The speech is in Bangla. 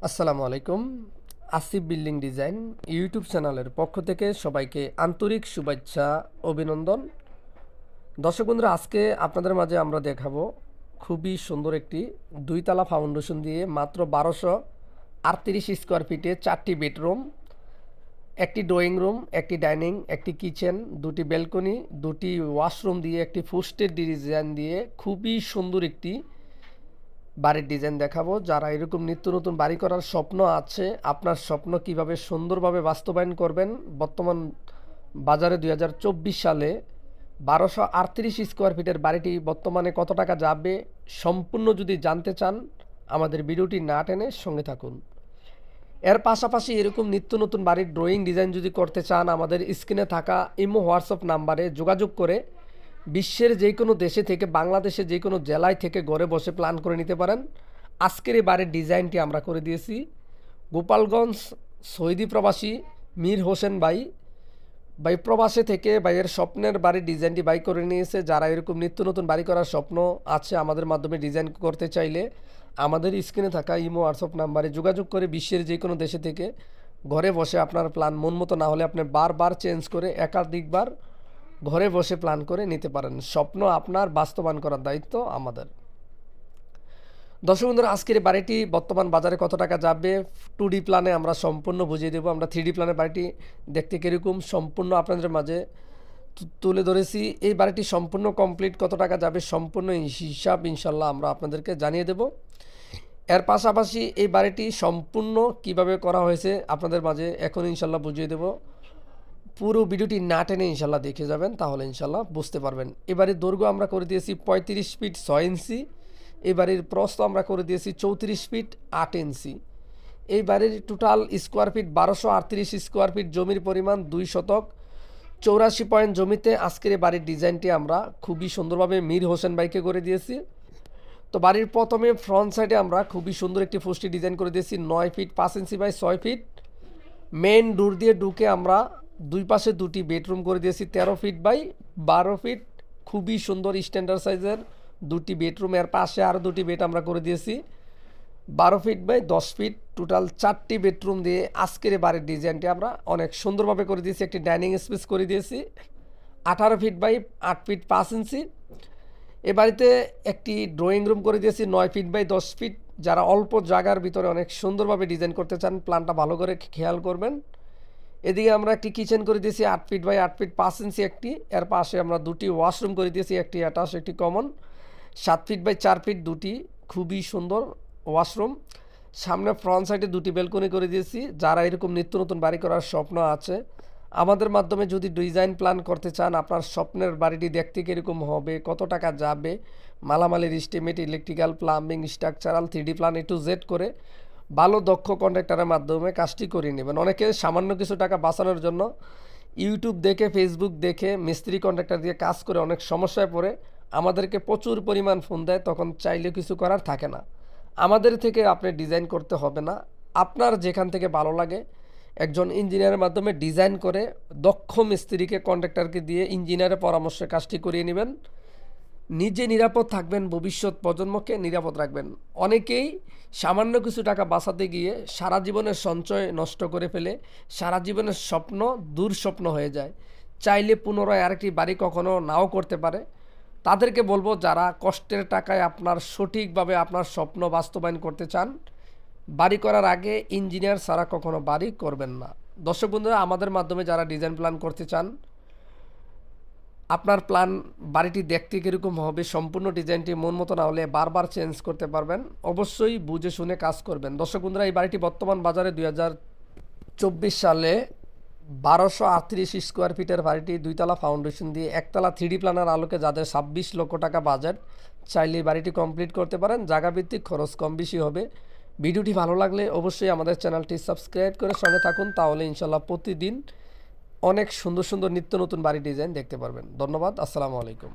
আসসালামু আলাইকুম। আসিফ বিল্ডিং ডিজাইন ইউটিউব চ্যানেলের পক্ষ থেকে সবাইকে আন্তরিক শুভেচ্ছা, অভিনন্দন। দর্শক বন্ধুরা, আজকে আপনাদের মাঝে আমরা দেখাবো খুবই সুন্দর একটি দুইতলা ফাউন্ডেশন দিয়ে মাত্র 1238 স্কোয়ার ফিটে 4টি বেডরুম, একটি ড্রয়িং রুম, একটি ডাইনিং, একটি কিচেন, দুটি ব্যালকনি, দুটি ওয়াশরুম দিয়ে একটি ফুস্টেড ডিজাইন দিয়ে খুবই সুন্দর একটি বাড়ির ডিজাইন দেখাবো। যারা এরকম নিত্য নতুন বাড়ি করার স্বপ্ন আছে, আপনার স্বপ্ন কিভাবে সুন্দরভাবে বাস্তবায়ন করবেন, বর্তমান বাজারে 2024 সালে 1238 স্কোয়ার ফিটের বাড়িটি বর্তমানে কত টাকা যাবে সম্পূর্ণ যদি জানতে চান, আমাদের ভিডিওটি না টেনে সঙ্গে থাকুন। এর পাশাপাশি এরকম নিত্য নতুন বাড়ির ড্রয়িং ডিজাইন যদি করতে চান, আমাদের স্ক্রিনে থাকা ইমো হোয়াটসঅ্যাপ নাম্বারে যোগাযোগ করে বিশ্বের যে কোনো দেশে থেকে, বাংলাদেশে যে কোনো জেলায় থেকে ঘরে বসে প্ল্যান করে নিতে পারেন। আজকের এই বাড়ির ডিজাইনটি আমরা করে দিয়েছি গোপালগঞ্জ সৌদি প্রবাসী মীর হোসেন ভাই প্রবাসে থেকে ভাইয়ের স্বপ্নের বাড়ির ডিজাইনটি বাই করে নিয়েছে। যারা এরকম নিত্য নতুন বাড়ি করার স্বপ্ন আছে, আমাদের মাধ্যমে ডিজাইন করতে চাইলে আমাদের স্ক্রিনে থাকা ইমো হোয়াটসঅ্যাপ নাম্বারে যোগাযোগ করে বিশ্বের যে কোনো দেশে থেকে ঘরে বসে আপনার প্ল্যান মন মতো না হলে আপনি বারবার চেঞ্জ করে একাধিকবার ঘরে বসে প্ল্যান করে নিতে পারেন। স্বপ্ন আপনার, বাস্তবায়ন করার দায়িত্ব আমাদের। দর্শক বন্ধুরা, আজকের বাড়িটি বর্তমান বাজারে কত টাকা যাবে 2D প্ল্যানে আমরা সম্পূর্ণ বুঝিয়ে দেবো। আমরা 3D প্ল্যানের বাড়িটি দেখতে কীরকম সম্পূর্ণ আপনাদের মাঝে তুলে ধরেছি। এই বাড়িটি সম্পূর্ণ কমপ্লিট কত টাকা যাবে সম্পূর্ণ হিসাব ইনশাল্লাহ আমরা আপনাদেরকে জানিয়ে দেব। এর পাশাপাশি এই বাড়িটি সম্পূর্ণ কিভাবে করা হয়েছে আপনাদের মাঝে এখন ইনশাল্লাহ বুঝিয়ে দেব। পুরো ভিডিওটি না টেনে ইনশাল্লাহ দেখে যাবেন, তাহলে ইনশাল্লাহ বুঝতে পারবেন। এবারের দৈর্ঘ্য আমরা করে দিয়েছি 35 ফিট 6 ইঞ্চি। এই বাড়ির প্রস্থ আমরা করে দিয়েছি 34 ফিট 8 ইঞ্চি। এই বাড়ির total square feet 1238 square feet, জমির পরিমাণ 2 শতক 84 পয়েন্ট জমিতে আজকের এই বাড়ির ডিজাইনটি আমরা খুবই সুন্দরভাবে মীর হোসেন ভাইকে করে দিয়েছি। তো বাড়ির প্রথমে ফ্রন্ট সাইডে আমরা খুবই সুন্দর একটি ফুস্টি ডিজাইন করে দিয়েছি 9 feet 5 inch by 6 feet. Main door দিয়ে ঢুকে আমরা দুই পাশে দুটি বেডরুম করে দিয়েছি 13 ফিট বাই 12 ফিট। খুবই সুন্দর স্ট্যান্ডার্ড সাইজের দুটি বেডরুম, এর পাশে আরও দুটি বেড আমরা করে দিয়েছি 12 ফিট বাই 10 ফিট। টোটাল 4টি বেডরুম দিয়ে আজকের এই বাড়ির ডিজাইনটি আমরা অনেক সুন্দরভাবে করে দিয়েছি। একটি ডাইনিং স্পেস করে দিয়েছি 18 ফিট বাই 8 ফিট 5 ইঞ্চি। এ বাড়িতে একটি ড্রয়িং রুম করে দিয়েছি 9 ফিট বাই 10 ফিট। যারা অল্প জায়গার ভিতরে অনেক সুন্দরভাবে ডিজাইন করতে চান, প্ল্যানটা ভালো করে খেয়াল করবেন। এদিকে আমরা একটি কিচেন করে দিয়েছি 8 ফিট বাই 8 ফিট 5 ইঞ্চি একটি। এর পাশে আমরা দুটি ওয়াশরুম করে দিয়েছি, একটি অ্যাটাচ একটি কমন। 7 ফিট বাই 4 ফিট দুটি খুবই সুন্দর ওয়াশরুম। সামনে ফ্রন্ট সাইডে দুটি ব্যালকনি করে দিয়েছি। যারা এরকম নিত্য নতুন বাড়ি করার স্বপ্ন আছে, আমাদের মাধ্যমে যদি ডিজাইন প্ল্যান করতে চান, আপনার স্বপ্নের বাড়িটি দেখতে কীরকম হবে, কত টাকা যাবে, মালামালের estimate, electrical, plumbing, structural, 3D plan A to Z করে ভালো দক্ষ কন্ট্রাক্টরের মাধ্যমে কাজটি করিয়ে নেবেন। অনেকে সামান্য কিছু টাকা বাঁচানোর জন্য ইউটিউব দেখে, ফেসবুক দেখে মিস্ত্রি কন্ট্রাক্টর দিয়ে কাজ করে অনেক সমস্যায় পড়ে আমাদেরকে প্রচুর পরিমাণ ফোন দেয়, তখন চাইলে কিছু করার থাকে না। আমাদের থেকে আপনি ডিজাইন করতে হবে না, আপনার যেখান থেকে ভালো লাগে একজন ইঞ্জিনিয়ারের মাধ্যমে ডিজাইন করে দক্ষ মিস্ত্রিকে, কন্ট্রাক্টরকে দিয়ে ইঞ্জিনিয়ারের পরামর্শে কাজটি করিয়ে নেবেন। নিজে নিরাপদ থাকবেন, ভবিষ্যৎ প্রজন্মকে নিরাপদ রাখবেন। অনেকেই সামান্য কিছু টাকা বাঁচাতে গিয়ে সারা জীবনের সঞ্চয় নষ্ট করে ফেলে, সারা জীবনের স্বপ্ন দুঃস্বপ্ন হয়ে যায়। চাইলে পুনরায় আরেকটি বাড়ি কখনো নাও করতে পারে। তাদেরকে বলবো, যারা কষ্টের টাকায় আপনার সঠিকভাবে আপনার স্বপ্ন বাস্তবায়ন করতে চান, বাড়ি করার আগে ইঞ্জিনিয়ার ছাড়া কখনো বাড়ি করবেন না। দর্শক বন্ধুরা, আমাদের মাধ্যমে যারা ডিজাইন প্ল্যান করতে চান, আপনার প্ল্যান বাড়িটি দেখতে কীরকম হবে, সম্পূর্ণ ডিজাইনটি মন মতো না হলে বারবার চেঞ্জ করতে পারবেন। অবশ্যই বুঝে শুনে কাজ করবেন। দর্শক বন্ধুরা, এই বাড়িটি বর্তমান বাজারে 2024 সালে 1238 স্কোয়ার ফিটের বাড়িটি দুইতলা ফাউন্ডেশন দিয়ে একতলা 3D প্ল্যানের আলোকে যাদের 26 লক্ষ টাকা বাজেট, চাইলে বাড়িটি কমপ্লিট করতে পারেন। জায়গাভিত্তিক খরচ কম বেশি হবে। ভিডিওটি ভালো লাগলে অবশ্যই আমাদের চ্যানেলটি সাবস্ক্রাইব করে সঙ্গে থাকুন, তাহলে ইনশাল্লাহ প্রতিদিন অনেক সুন্দর সুন্দর নিত্য নতুন বাড়ি ডিজাইন দেখতে পারবেন। ধন্যবাদ। আসসালামু আলাইকুম।